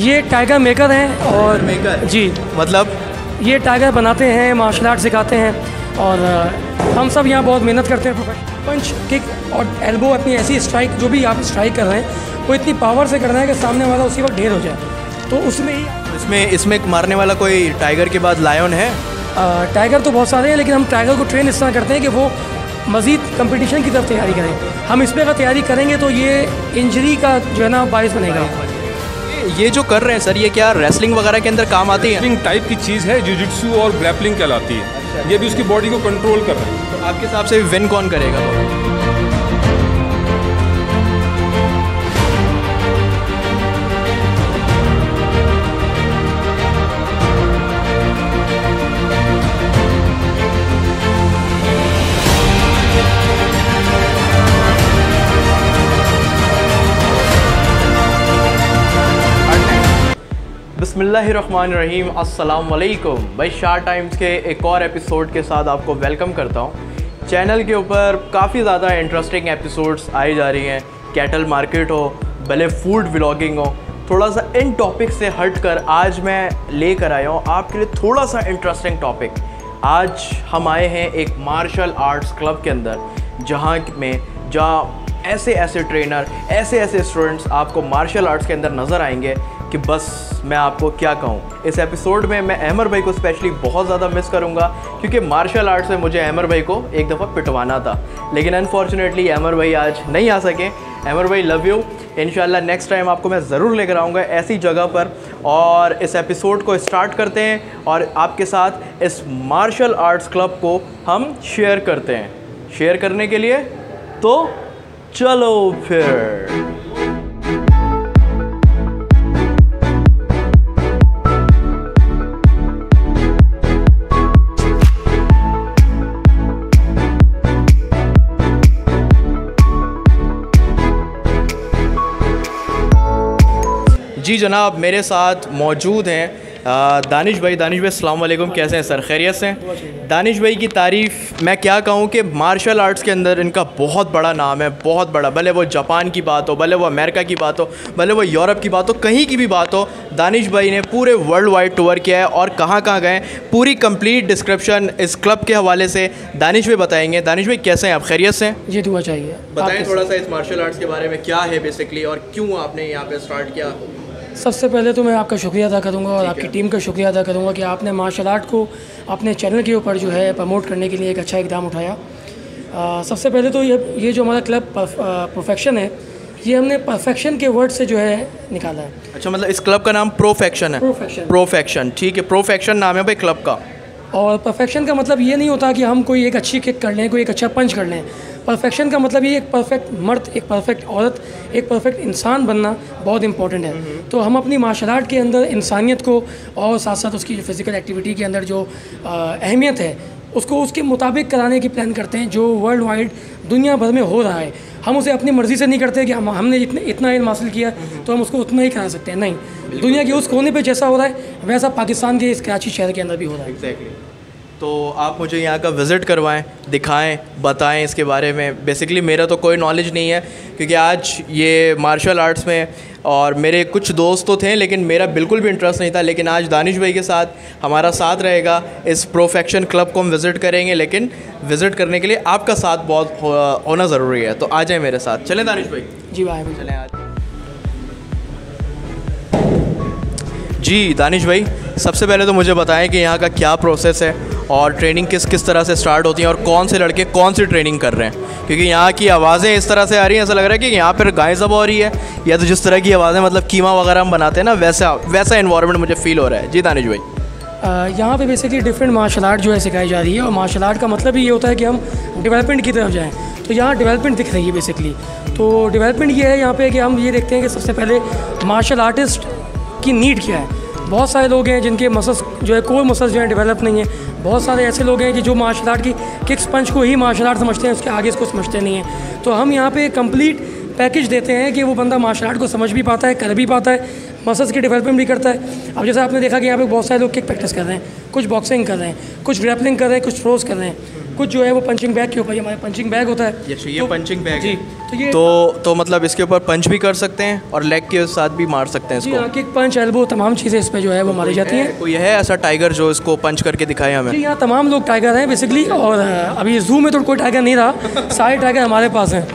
ये tiger maker हैं और मेकर जी मतलब ये टाइगर बनाते हैं, मार्शल आर्ट सिखाते हैं और हम सब यहाँ बहुत मेहनत करते हैं। पंच, किक और एल्बो अपनी ऐसी स्ट्राइक जो भी आप स्ट्राइक कर रहे हैं वो इतनी पावर से करना है कि सामने वाला उसी वक्त ढेर हो जाए। तो उसमें ही इसमें मारने वाला कोई टाइगर के बाद लायन है? टाइगर तो बहुत सारे हैं, लेकिन हम टाइगर को ट्रेन इस तरह करते हैं कि वो मज़ीद कंपटीशन की तरफ तैयारी करें। हम इसमें अगर तैयारी करेंगे तो ये इंजरी का जो है ना बायस बनेगा। ये जो कर रहे हैं सर, ये क्या रेसलिंग वगैरह के अंदर काम आती है? रेसलिंग टाइप की चीज़ है, जिजिट्सू और ग्रैपलिंग कहलाती है। ये भी उसकी बॉडी को कंट्रोल कर रहे हैं। तो आपके हिसाब से विन कौन करेगा? बिस्मिल्लाहिर्रहमानिर्रहीम, अस्सलाम वालेकुम। भाई शार्ट टाइम्स के एक और एपिसोड के साथ आपको वेलकम करता हूँ। चैनल के ऊपर काफ़ी ज़्यादा इंटरेस्टिंग एपिसोड्स आई जा रही हैं। कैटल मार्केट हो, भले फूड व्लॉगिंग हो, थोड़ा सा इन टॉपिक से हट कर आज मैं लेकर आया हूँ आपके लिए थोड़ा सा इंटरेस्टिंग टॉपिक। आज हम आए हैं एक मार्शल आर्ट्स क्लब के अंदर, जहाँ ऐसे ट्रेनर, ऐसे स्टूडेंट्स आपको मार्शल आर्ट्स के अंदर नज़र आएंगे कि बस मैं आपको क्या कहूँ। इस एपिसोड में मैं अहमर भाई को स्पेशली बहुत ज़्यादा मिस करूँगा, क्योंकि मार्शल आर्ट्स में मुझे अहमर भाई को एक दफ़ा पिटवाना था, लेकिन अनफॉर्चुनेटली अहमर भाई आज नहीं आ सके। अहमर भाई लव यू, इंशाल्लाह नेक्स्ट टाइम आपको मैं ज़रूर लेकर आऊँगा ऐसी जगह पर। और इस एपिसोड को स्टार्ट करते हैं और आपके साथ इस मार्शल आर्ट्स क्लब को हम शेयर करते हैं। शेयर करने के लिए तो चलो फिर। जी जनाब, मेरे साथ मौजूद हैं दानिश भाई। अस्सलाम वालेकुम, कैसे हैं सर? खैरियत से? दानिश भाई की तारीफ़ मैं क्या कहूँ कि मार्शल आर्ट्स के अंदर इनका बहुत बड़ा नाम है, बहुत बड़ा। भले वो जापान की बात हो, भले वो अमेरिका की बात हो, भले वो यूरोप की बात हो, कहीं की भी बात हो, दानिश भाई ने पूरे वर्ल्ड वाइड टूर किया है और कहाँ गए, पूरी कंप्लीट डिस्क्रिप्शन इस क्लब के हवाले से दानिश भाई बताएंगे। दानिश भाई कैसे हैं आप? खैरियत से? ये दुआ चाहिए। बताएँ थोड़ा सा इस मार्शल आर्ट्स के बारे में, क्या है बेसिकली और क्यों आपने यहाँ पर स्टार्ट किया? सबसे पहले तो मैं आपका शुक्रिया अदा करूँगा और आपकी टीम का शुक्रिया अदा करूँगा कि आपने मार्शल आर्ट को अपने चैनल के ऊपर जो है प्रमोट करने के लिए एक अच्छा इक़दाम उठाया। सबसे पहले तो ये जो हमारा क्लब परफेक्शन है, ये हमने परफेक्शन के वर्ड से जो है निकाला है। अच्छा, मतलब इस क्लब का नाम प्रोफेक्शन है? प्रोफेक्शन, ठीक है, प्रोफेक्शन नाम है भाई क्लब का। और परफेक्शन का मतलब ये नहीं होता कि हम कोई एक अच्छी किक कर लें, कोई एक अच्छा पंच कर लें। परफेक्शन का मतलब ये एक परफेक्ट मर्द, एक परफेक्ट औरत, एक परफेक्ट इंसान बनना बहुत इंपॉर्टेंट है। तो हम अपनी मार्शल आर्ट के अंदर इंसानियत को और साथ साथ उसकी जो फिज़िकल एक्टिविटी के अंदर जो अहमियत है उसको उसके मुताबिक कराने की प्लान करते हैं, जो वर्ल्ड वाइड दुनिया भर में हो रहा है। हम उसे अपनी मर्ज़ी से नहीं करते कि हमने इतना इल्म हासिल किया तो हम उसको उतना ही करा सकते हैं। नहीं, दुनिया के उस कोने पे जैसा हो रहा है वैसा पाकिस्तान के इस कराची शहर के अंदर भी हो रहा है। एग्जैक्टली। तो आप मुझे यहाँ का विज़िट करवाएं, दिखाएं, बताएं इसके बारे में। बेसिकली मेरा तो कोई नॉलेज नहीं है, क्योंकि आज ये मार्शल आर्ट्स में और मेरे कुछ दोस्त तो थे लेकिन मेरा बिल्कुल भी इंटरेस्ट नहीं था। लेकिन आज दानिश भाई के साथ हमारा साथ रहेगा, इस प्रोफेक्शन क्लब को हम विज़िट करेंगे, लेकिन विज़िट करने के लिए आपका साथ बहुत होना ज़रूरी है। तो आ जाए मेरे साथ। चलें दानिश भाई? जी भाई, चलें आज। जी दानिश भाई, सबसे पहले तो मुझे बताएं कि यहाँ का क्या प्रोसेस है और ट्रेनिंग किस तरह से स्टार्ट होती है और कौन से लड़के कौन सी ट्रेनिंग कर रहे हैं, क्योंकि यहाँ की आवाज़ें इस तरह से आ रही हैं, ऐसा लग रहा है कि यहाँ पर गाय ज़बह हो रही है, या तो जिस तरह की आवाज़ें मतलब कीमा वगैरह हम बनाते हैं ना, वैसा एनवायरनमेंट मुझे फ़ील हो रहा है। जी दानिश भाई। यहाँ पे बेसिकली डिफरेंट मार्शल आर्ट जो है सिखाई जा रही है, और मार्शल आर्ट का मतलब ही ये होता है कि हम डेवलपमेंट की तरफ जाएँ। तो यहाँ डेवलपमेंट दिख रही है बेसिकली। तो डेवलपमेंट ये है यहाँ पे कि हम ये देखते हैं कि सबसे पहले मार्शल आर्टिस्ट की नीड क्या है। बहुत सारे लोग हैं जिनके मसल्स जो है, कोर मसल्स जो है डेवलप नहीं है। बहुत सारे ऐसे लोग हैं कि जो मार्शल आर्ट की किक्स पंच को ही मार्शल आर्ट समझते हैं, उसके आगे इसको समझते नहीं हैं। तो हम यहाँ पे कंप्लीट पैकेज देते हैं कि वो बंदा मार्शल आर्ट को समझ भी पाता है, कर भी पाता है, मसल्स की डेवलपमेंट भी करता है। अब जैसे आपने देखा कि यहाँ पे बहुत सारे लोग किक प्रैक्टिस कर रहे हैं, कुछ बॉक्सिंग कर रहे हैं, कुछ ग्रैपलिंग कर रहे हैं, कुछ थ्रोज कर रहे हैं। कुछ जो है वो पंचिंग बैग के ऊपर, ये हमारा पंचिंग बैग होता है। ये पंचिंग बैग जी, है। तो ये तो मतलब इसके ऊपर पंच भी कर सकते हैं और लेग के साथ भी मार सकते हैं जी इसको। हाँ, किक पंच एल्बो तमाम चीज़ें इस पर जो है वो मारी जाती हैं। कोई है ऐसा टाइगर जो इसको पंच करके दिखाए हमें? जी यहाँ तमाम लोग टाइगर हैं बेसिकली, और अभी ज़ू में तो कोई टाइगर नहीं रहा, सारे टाइगर हमारे पास हैं।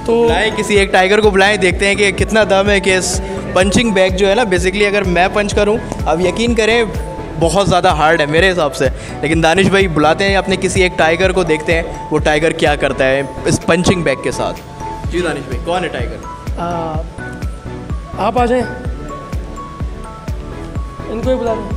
तो बुलाएं किसी एक टाइगर को, बुलाएं, देखते हैं कि कितना दम है कि इस पंचिंग बैग जो है ना, बेसिकली अगर मैं पंच करूं, अब यकीन करें बहुत ज़्यादा हार्ड है मेरे हिसाब से, लेकिन दानिश भाई बुलाते हैं अपने किसी एक टाइगर को, देखते हैं वो टाइगर क्या करता है इस पंचिंग बैग के साथ। जी दानिश भाई, कौन है टाइगर? आप आ जाएं, इनको ही बुला लें।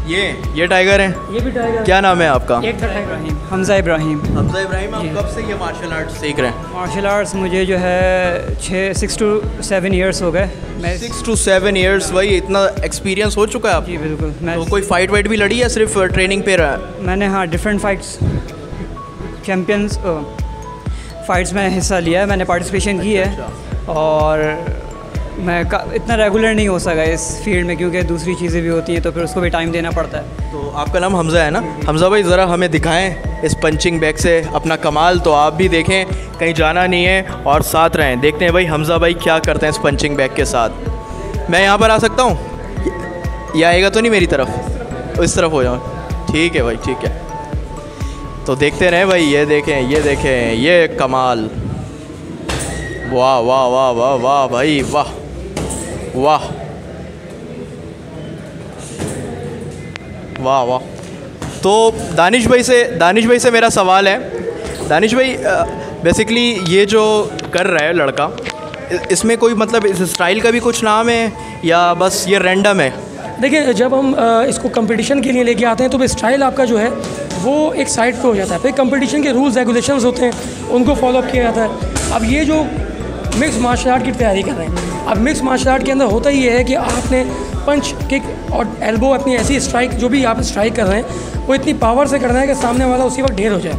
ये टाइगर है। ये भी टाइगर। क्या नाम है आपका? एक इब्राहिम। हमज़ा इब्राहिम। हमज़ा इब्राहिम, आप कब से ये मार्शल आर्ट सीख रहे हैं? मार्शल आर्ट्स मुझे जो है 6 to 7 ईयर्स हो गए। मैं 6 to 7 ईयर्स, भाई इतना एक्सपीरियंस हो चुका है आप? जी बिल्कुल। मैं तो कोई फाइट वाइट भी लड़ी है, सिर्फ ट्रेनिंग पे रहा है? मैंने हाँ डिफरेंट फाइट्स, चैम्पियंस फाइट्स में हिस्सा लिया है, मैंने पार्टिसिपेशन की है। और मैं इतना रेगुलर नहीं हो सका इस फील्ड में, क्योंकि दूसरी चीज़ें भी होती हैं तो फिर उसको भी टाइम देना पड़ता है। तो आपका नाम हमज़ा है ना? हमज़ा भाई ज़रा हमें दिखाएं इस पंचिंग बैग से अपना कमाल, तो आप भी देखें, कहीं जाना नहीं है और साथ रहें। देखते हैं भाई हमज़ा भाई क्या करते हैं इस पंचिंग बैग के साथ। मैं यहाँ पर आ सकता हूँ? ये आएगा तो नहीं मेरी तरफ? इस तरफ हो जाओ। ठीक है भाई, ठीक है। तो देखते रहें भाई, ये देखें ये कमाल। वाह वाह वाह वाह वाह भाई, वाह वाह वाह वाह। तो दानिश भाई से मेरा सवाल है। दानिश भाई, बेसिकली ये जो कर रहा है लड़का, इसमें कोई मतलब इस स्टाइल का भी कुछ नाम है या बस ये रैंडम है? देखिए, जब हम इसको कंपटीशन के लिए लेके आते हैं तो स्टाइल आपका जो है वो एक साइड पे हो जाता है, फिर कंपटीशन के रूल्स रेगुलेशंस होते हैं, उनको फॉलो अप किया जाता है। अब ये जो मिक्स मार्शल आर्ट की तैयारी कर रहे हैं, अब मिक्स मार्शल आर्ट के अंदर होता ही है कि आपने पंच, किक और एल्बो, अपनी ऐसी स्ट्राइक जो भी आप स्ट्राइक कर रहे हैं वो इतनी पावर से करना है कि सामने वाला उसी वक्त ढेर हो जाए,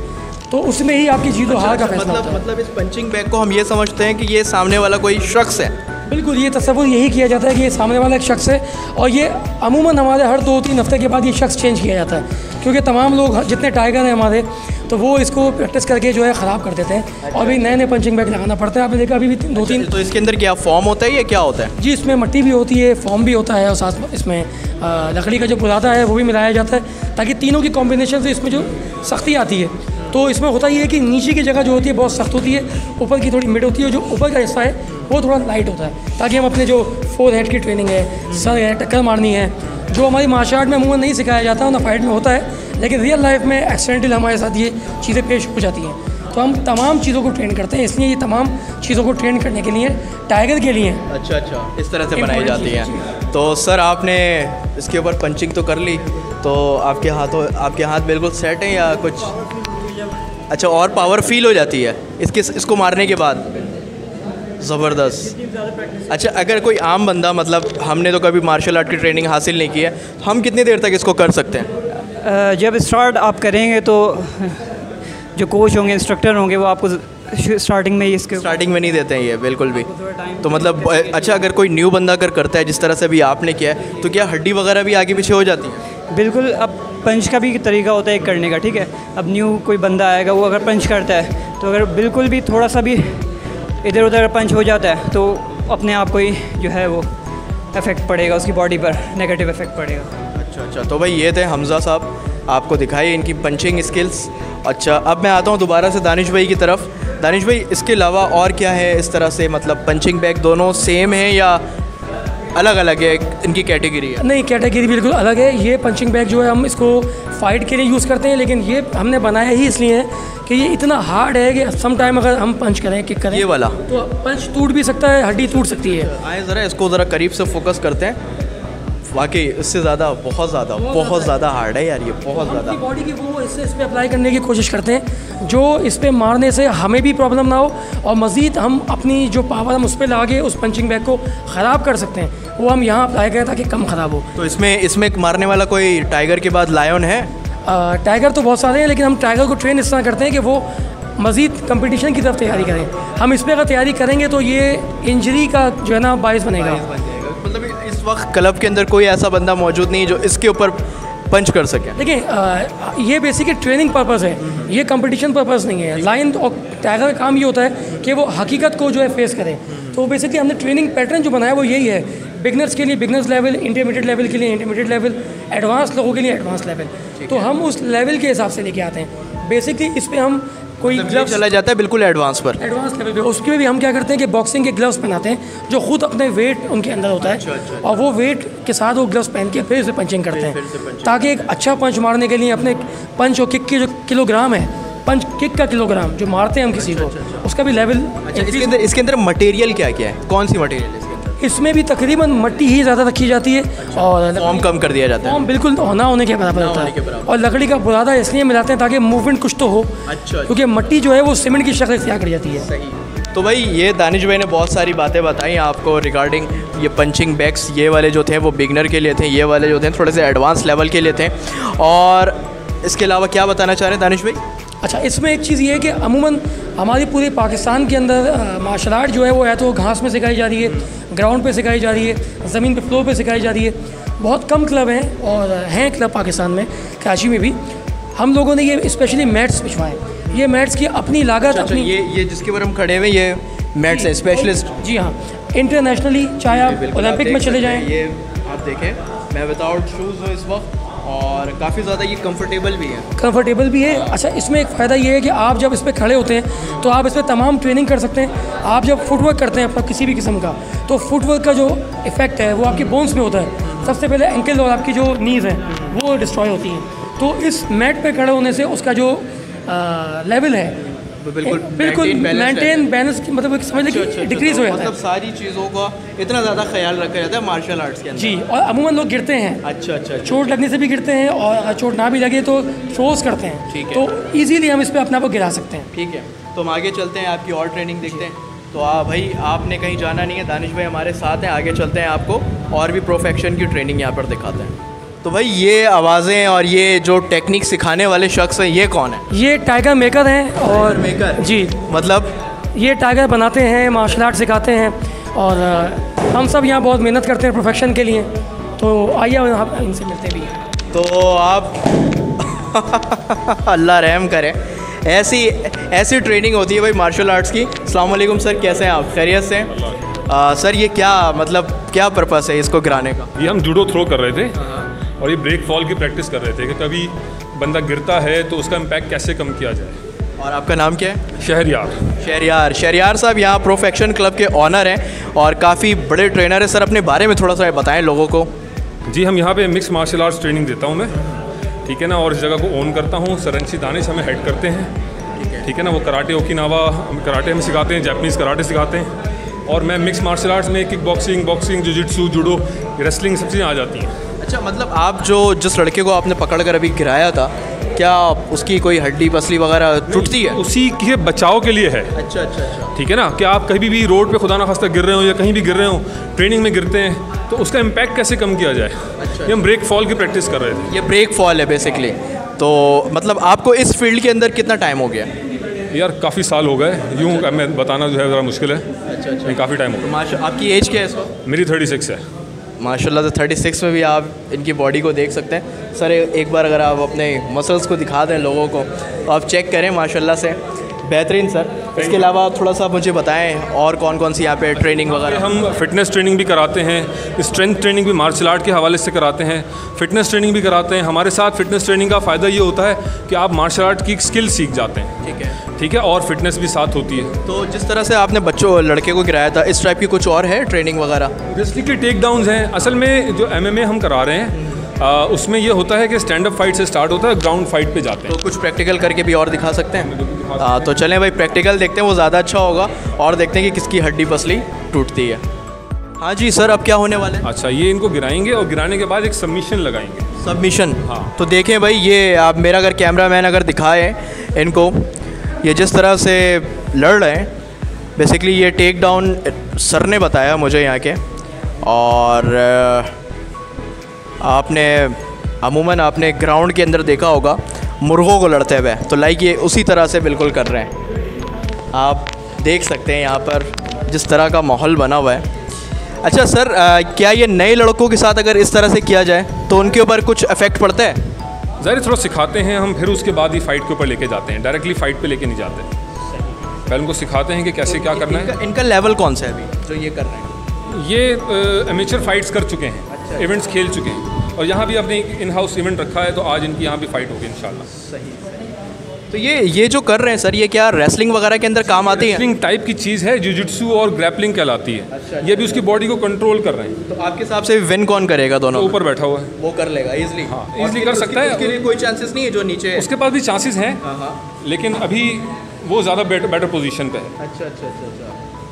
तो उसमें ही आपकी जीत और हार का फैसला होता है। मतलब इस पंचिंग बैग को हम ये समझते हैं कि ये सामने वाला कोई शख्स है? बिल्कुल, ये तस्वुर यही किया जाता है कि ये सामने वाला एक शख्स है, और ये अमूमन हमारे हर 2-3 हफ्ते के बाद ये शख्स चेंज किया जाता है, क्योंकि तमाम लोग जितने टाइगर हैं हमारे, तो वो इसको प्रैक्टिस करके जो है ख़राब कर देते हैं और भी नए पंचिंग बैग लगाना पड़ता है। आपने देखा अभी भी 2-3। तो इसके अंदर क्या फॉर्म होता है या क्या होता है? जी, इसमें मट्टी भी होती है, फॉर्म भी होता है, और साथ इसमें लकड़ी का जो बुरादा है वो भी मिलाया जाता है, ताकि तीनों की कॉम्बिनेशन से इसमें जो सख्ती आती है। तो इसमें होता ये है कि नीचे की जगह जो होती है बहुत सख्त होती है, ऊपर की थोड़ी मिड होती है, जो ऊपर का हिस्सा है वो थोड़ा लाइट होता है, ताकि हम अपने जो 4 हेड की ट्रेनिंग है, सर है, टक्कर मारनी है, जो हमारी मार्शल आर्ट में अमूमन नहीं सिखाया जाता, ना फाइट में होता है, लेकिन रियल लाइफ में एक्सीडेंटल हमारे साथ ये चीज़ें पेश हो जाती हैं। तो हम तमाम चीज़ों को ट्रेन करते हैं, इसलिए ये तमाम चीज़ों को ट्रेन करने के लिए टाइगर के लिए। अच्छा, इस तरह से बनाई जाती है। तो सर, आपने इसके ऊपर पंचिंग तो कर ली, तो आपके हाथ बिल्कुल सेट हैं या कुछ? अच्छा, और पावर फील हो जाती है इसको मारने के बाद? ज़बरदस्त। अच्छा, अगर कोई आम बंदा, मतलब हमने तो कभी मार्शल आर्ट की ट्रेनिंग हासिल नहीं की है, हम कितनी देर तक इसको कर सकते हैं? जब स्टार्ट आप करेंगे तो जो कोच होंगे, इंस्ट्रक्टर होंगे, वो आपको स्टार्टिंग में ही स्टार्टिंग में नहीं देते हैं ये बिल्कुल भी? तो मतलब अच्छा, अगर कोई न्यू बंदा अगर करता है जिस तरह से अभी आपने किया है, तो क्या हड्डी वगैरह भी आगे पीछे हो जाती है? बिल्कुल। अब पंच का भी तरीका होता है एक करने का, ठीक है। अब न्यू कोई बंदा आएगा, वो अगर पंच करता है तो अगर बिल्कुल भी थोड़ा सा भी इधर उधर पंच हो जाता है तो अपने आप को ही जो है वो इफ़ेक्ट पड़ेगा, उसकी बॉडी पर नेगेटिव इफ़ेक्ट पड़ेगा। अच्छा, तो भाई ये थे हमज़ा साहब, आपको दिखाई इनकी पंचिंग स्किल्स। अच्छा, अब मैं आता हूँ दोबारा से दानिश भाई की तरफ। दानिश भाई, इसके अलावा और क्या है इस तरह से, मतलब पंचिंग बैग दोनों सेम है या अलग अलग है इनकी कैटेगरी है? नहीं, कैटेगरी बिल्कुल अलग है। ये पंचिंग बैग जो है हम इसको फाइट के लिए यूज़ करते हैं, लेकिन ये हमने बनाया ही इसलिए है कि ये इतना हार्ड है कि सम टाइम अगर हम पंच करें, किक करें, ये वाला तो पंच टूट भी सकता है, हड्डी टूट सकती है। आए ज़रा इसको ज़रा करीब से फोकस करते हैं। वाकई इससे ज़्यादा बहुत ज़्यादा हार्ड है यार, ये बहुत ज़्यादा। बॉडी की वो हिस्से इस पर अप्लाई करने की कोशिश करते हैं जो इस पर मारने से हमें भी प्रॉब्लम ना हो, और मज़ीद हम अपनी जो पावर हम उस पर लगा के उस पंचिंग बैग को ख़राब कर सकते हैं, वो हम यहाँ अप्लाई करें ताकि कम ख़राब हो। तो इसमें मारने वाला कोई टाइगर के बाद लायन है? टाइगर तो बहुत सारे हैं, लेकिन हम टाइगर को ट्रेन इस तरह करते हैं कि वो मज़ीद कंपटीशन की तरफ तैयारी करें। हम इस पर अगर तैयारी करेंगे तो ये इंजरी का जो है ना बाइस बनेगा। मतलब इस वक्त क्लब के अंदर कोई ऐसा बंदा मौजूद नहीं जो इसके ऊपर पंच कर सकें? देखिए ये बेसिकली ट्रेनिंग पर्पस है, ये कंपटीशन पर्पस नहीं है। लायन और टाइगर का काम ये होता है कि वो हकीकत को जो है फेस करें। तो बेसिकली हमने ट्रेनिंग पैटर्न जो बनाया वो यही है, बिगनर्स के लिए बिगनर्स लेवल, इंटरमीडिएट लेवल के लिए इंटरमीडिएट लेवल, एडवांस लोगों के लिए एडवांस लेवल। तो हम उस लेवल के हिसाब से लेके आते हैं। बेसिकली इस पर हम कोई ग्लव्स चला जाता है बिल्कुल एडवांस पर, एडवांस लेवल पे, उसके भी हम क्या करते हैं कि बॉक्सिंग के ग्लव्स पहनाते हैं जो खुद अपने वेट उनके अंदर होता है, और वो वेट के साथ वो ग्लव्स पहन के फिर से पंचिंग करते हैं, ताकि एक अच्छा पंच मारने के लिए अपने पंच और किक के जो किलोग्राम है, पंच किक का किलोग्राम जो मारते हैं हम किसी को, उसका भी लेवल। इसके अंदर मटेरियल क्या क्या है, कौन सी मटेरियल है? इसमें भी तकरीबन मिट्टी ही ज़्यादा रखी जाती है और फॉर्म कम कर दिया जाता है। फॉर्म बिल्कुल ना होने के बराबर होता है, और लकड़ी का बुरादा इसलिए मिलाते हैं ताकि मूवमेंट कुछ तो हो। अच्छा। क्योंकि मिट्टी जो है वो सीमेंट की शक्ल इख्तियार कर जाती है। सही। तो भाई ये दानिश भाई ने बहुत सारी बातें बताई आपको रिगार्डिंग ये पंचिंग बैग्स। ये वाले जो थे वो बिगनर के लिए थे, ये वाले जो थे थोड़े से एडवांस लेवल के लिए थे। और इसके अलावा क्या बताना चाह रहे हैं दानिश भाई? अच्छा, इसमें एक चीज़ ये है कि अमूमन हमारी पूरे पाकिस्तान के अंदर मार्शल आर्ट जो है वो या तो घास में सिखाई जा रही है, ग्राउंड पे सिखाई जा रही है, ज़मीन पे फ्लोर पे सिखाई जा रही है। बहुत कम क्लब हैं, और हैं क्लब पाकिस्तान में, कराची में भी। हम लोगों ने ये स्पेशली मैट्स बिछवाए। ये मैट्स की अपनी लागत अपनी, ये जिसके ऊपर हम खड़े हुए ये मैट्स है स्पेशलिस्ट। जी हाँ, इंटरनेशनली चाहे आप ओलंपिक में चले जाएँ। ये आप देखें, मैं विदाउट शूज़ हूँ इस वक्त, और काफ़ी ज़्यादा ये कंफर्टेबल भी है। कंफर्टेबल भी है। अच्छा, इसमें एक फ़ायदा ये है कि आप जब इस पर खड़े होते हैं तो आप इस पर तमाम ट्रेनिंग कर सकते हैं। आप जब फुटवर्क करते हैं अपना किसी भी किस्म का, तो फुटवर्क का जो इफ़ेक्ट है वो आपके बोन्स में होता है। सबसे पहले एंकल और आपकी जो नीज़ हैं वो डिस्ट्रॉय होती हैं। तो इस मैट पे खड़े होने से उसका जो लेवल है बिल्कुल मेंटेन बैलेंस की, मतलब समझ लें कि डिक्रीज़ हो जाता है। मतलब सारी चीज़ों का इतना ज़्यादा ख्याल रखा जाता है मार्शल आर्ट्स के अंदर। जी, और अमूमन लोग गिरते हैं। अच्छा। चोट लगने से भी गिरते हैं, और चोट ना भी लगे तो थ्रोस करते हैं। ठीक है। तो ईजीली हम इस पर अपना को गिरा सकते हैं। ठीक है, तो हम आगे चलते हैं, आपकी और ट्रेनिंग देखते हैं। तो भाई आपने कहीं जाना नहीं है, दानिश भाई हमारे साथ हैं। आगे चलते हैं, आपको और भी प्रोफेक्शन की ट्रेनिंग यहाँ पर दिखाते हैं। तो भाई ये आवाज़ें और ये जो टेक्निक सिखाने वाले शख्स हैं, ये कौन है? ये टाइगर मेकर हैं। और मेकर? जी, मतलब ये टाइगर बनाते हैं, मार्शल आर्ट सिखाते हैं, और हम सब यहाँ बहुत मेहनत करते हैं प्रोफेशन के लिए। तो आइए हम इनसे मिलते भी हैं। तो आप अल्लाह रहम करे, ऐसी ट्रेनिंग होती है भाई मार्शल आर्ट्स की। अस्सलाम वालेकुम सर, कैसे हैं आप? खैरियत से? सर ये क्या पर्पस है इसको गिराने का? ये हम जूडो थ्रो कर रहे थे और ये ब्रेक फॉल की प्रैक्टिस कर रहे थे कि कभी बंदा गिरता है तो उसका इम्पैक्ट कैसे कम किया जाए। और आपका नाम क्या है? शहरयार साहब यहाँ प्रोफेक्शन क्लब के ऑनर हैं और काफ़ी बड़े ट्रेनर हैं। सर अपने बारे में थोड़ा सा बताएं लोगों को। जी, हम यहाँ पे मिक्स मार्शल आर्ट्स ट्रेनिंग देता हूँ मैं, ठीक है ना, और इस जगह को ओन करता हूँ। सरंशी दानिश हमें हेड करते हैं, ठीक है ना। वो कराटे ओकिनावा कराटे हमें सिखाते हैं, जापानीज़ कराटे सिखाते हैं, और मैं मिक्स मार्शल आर्ट्स में kick boxing, jujitsu, judo, wrestling सब चीज़ें आ जाती हैं। अच्छा, मतलब आप जिस लड़के को आपने पकड़ कर अभी गिराया था, क्या उसकी कोई हड्डी पसली वगैरह टूटती है? उसी के बचाव के लिए है। अच्छा, ठीक है ना, कि आप कहीं भी रोड पे खुदा ना खास्ता गिर रहे हो या कहीं भी गिर रहे हो, ट्रेनिंग में गिरते हैं, तो उसका इम्पैक्ट कैसे कम किया जाए। ये हम ब्रेक फॉल की प्रैक्टिस कर रहे थे। ये ब्रेक फॉल है बेसिकली। तो मतलब आपको इस फील्ड के अंदर कितना टाइम हो गया? यार काफ़ी साल हो गए, यूँ मैं बताना जो है ज़रा मुश्किल है। अच्छा, काफ़ी टाइम हो गया। आपकी एज क्या है इस वक्त? मेरी 36 है। माशाल्लाह से 36 में भी आप इनकी बॉडी को देख सकते हैं। सर एक बार अगर आप अपने मसल्स को दिखा दें लोगों को, तो आप चेक करें, माशाल्लाह से बेहतरीन। सर इसके अलावा थोड़ा सा मुझे बताएं और कौन कौन सी यहाँ पे ट्रेनिंग वगैरह? हम फिटनेस ट्रेनिंग भी कराते हैं, स्ट्रेंथ ट्रेनिंग भी मार्शल आर्ट के हवाले से कराते हैं, फिटनेस ट्रेनिंग भी कराते हैं। हमारे साथ फिटनेस ट्रेनिंग का फ़ायदा ये होता है कि आप मार्शल आर्ट की स्किल सीख जाते हैं, ठीक है, और फिटनेस भी साथ होती है। तो जिस तरह से आपने लड़के को गिराया था, इस टाइप की कुछ और है ट्रेनिंग वगैरह? रेसलिंग के टेक डाउन्स हैं। असल में जो MMA हम करा रहे हैं उसमें ये होता है कि स्टैंड अप फाइट से स्टार्ट होता है, ग्राउंड फाइट पे जाते हैं। तो कुछ प्रैक्टिकल करके भी और दिखा सकते हैं? तो चलें भाई, प्रैक्टिकल देखते हैं, वो ज़्यादा अच्छा होगा, और देखते हैं कि किसकी हड्डी पसली टूटती है। हाँ जी सर, अब क्या होने वाले हैं? अच्छा, ये इनको गिराएंगे और गिराने के बाद एक सबमिशन लगाएंगे। सबमिशन? हाँ। तो देखें भाई, ये आप मेरा अगर कैमरामैन अगर दिखाए इनको, ये जिस तरह से लड़ रहे हैं, बेसिकली ये टेक डाउन सर ने बताया मुझे यहाँ के। और अमूमन आपने ग्राउंड के अंदर देखा होगा मुर्गों को लड़ते हुए, तो लाइक ये उसी तरह से बिल्कुल कर रहे हैं। आप देख सकते हैं यहाँ पर जिस तरह का माहौल बना हुआ है। अच्छा सर, क्या ये नए लड़कों के साथ अगर इस तरह से किया जाए तो उनके ऊपर कुछ इफेक्ट पड़ता है? ज़ाहिर थोड़ा सिखाते हैं हम, फिर उसके बाद ही फ़ाइट के ऊपर लेके जाते हैं, डायरेक्टली फ़ाइट पे लेके नहीं जाते। पहले उनको सिखाते हैं कि कैसे क्या करना है। इनका लेवल कौन सा है अभी जो ये कर रहे हैं? ये एमेचर फाइट्स कर चुके हैं, इवेंट्स खेल चुके हैं, और यहाँ भी अपने इन हाउस इवेंट रखा है, तो आज इनकी यहाँ भी फाइट होगी इंशाल्लाह। सही। तो ये जो कर रहे हैं सर, ये क्या रेसलिंग वगैरह के अंदर काम आती है? रेसलिंग टाइप की चीज़ है, जिजित्सु और ग्रैपलिंग कहलाती है। अच्छा। ये भी उसकी बॉडी को कंट्रोल कर रहे हैं। तो आपके हिसाब से विन कौन करेगा दोनों? ऊपर बैठा हुआ है, वो कर लेगा इजीली। हाँ, इजीली कर सकता है। उसके लिए कोई चांसेस नहीं है जो नीचे? उसके पास भी चांसेस हैं, लेकिन अभी वो ज़्यादा बेटर पोजीशन पे है। अच्छा।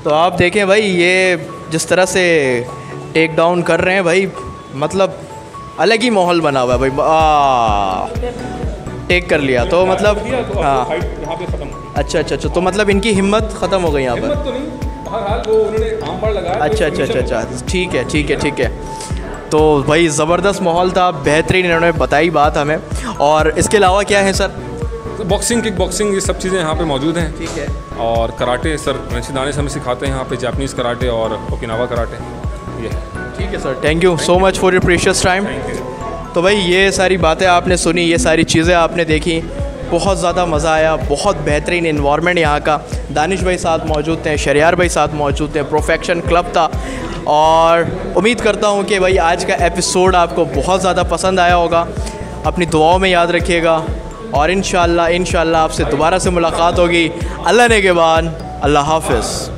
तो आप देखें भाई, ये जिस तरह से टेक डाउन कर रहे हैं भाई, मतलब अलग ही माहौल बना हुआ है भाई। टेक कर लिया तो मतलब हाँ। यहाँ पे खत्म हो गई। अच्छा, तो मतलब इनकी हिम्मत ख़त्म हो गई यहाँ पर? हिम्मत तो नहीं, बहरहाल वो उन्होंने आम पर लगाया। अच्छा, ठीक है। तो भाई ज़बरदस्त माहौल था, बेहतरीन इन्होंने बताई बात हमें। और इसके अलावा क्या है सर? बॉक्सिंग, किक बॉक्सिंग, ये सब चीज़ें यहाँ पे मौजूद हैं। ठीक है। और कराटे सर रणछित दानिश हमें सिखाते हैं यहाँ पे, जापानीज़ कराटे और ओकिनावा कराटे। ये ठीक है sir, thank you so much for your precious time. तो भाई ये सारी बातें आपने सुनी, ये सारी चीज़ें आपने देखी, बहुत ज़्यादा मज़ा आया, बहुत बेहतरीन इन्वायरमेंट यहाँ का। दानिश भाई साथ मौजूद थे, शरियार भाई साथ मौजूद थे, परफेक्शन क्लब था। और उम्मीद करता हूँ कि भाई आज का एपिसोड आपको बहुत ज़्यादा पसंद आया होगा। अपनी दुआओं में याद रखिएगा, और इंशाल्लाह आपसे दोबारा से मुलाकात होगी। अल्लाह ने के बाद, अल्लाह हाफ़िज़।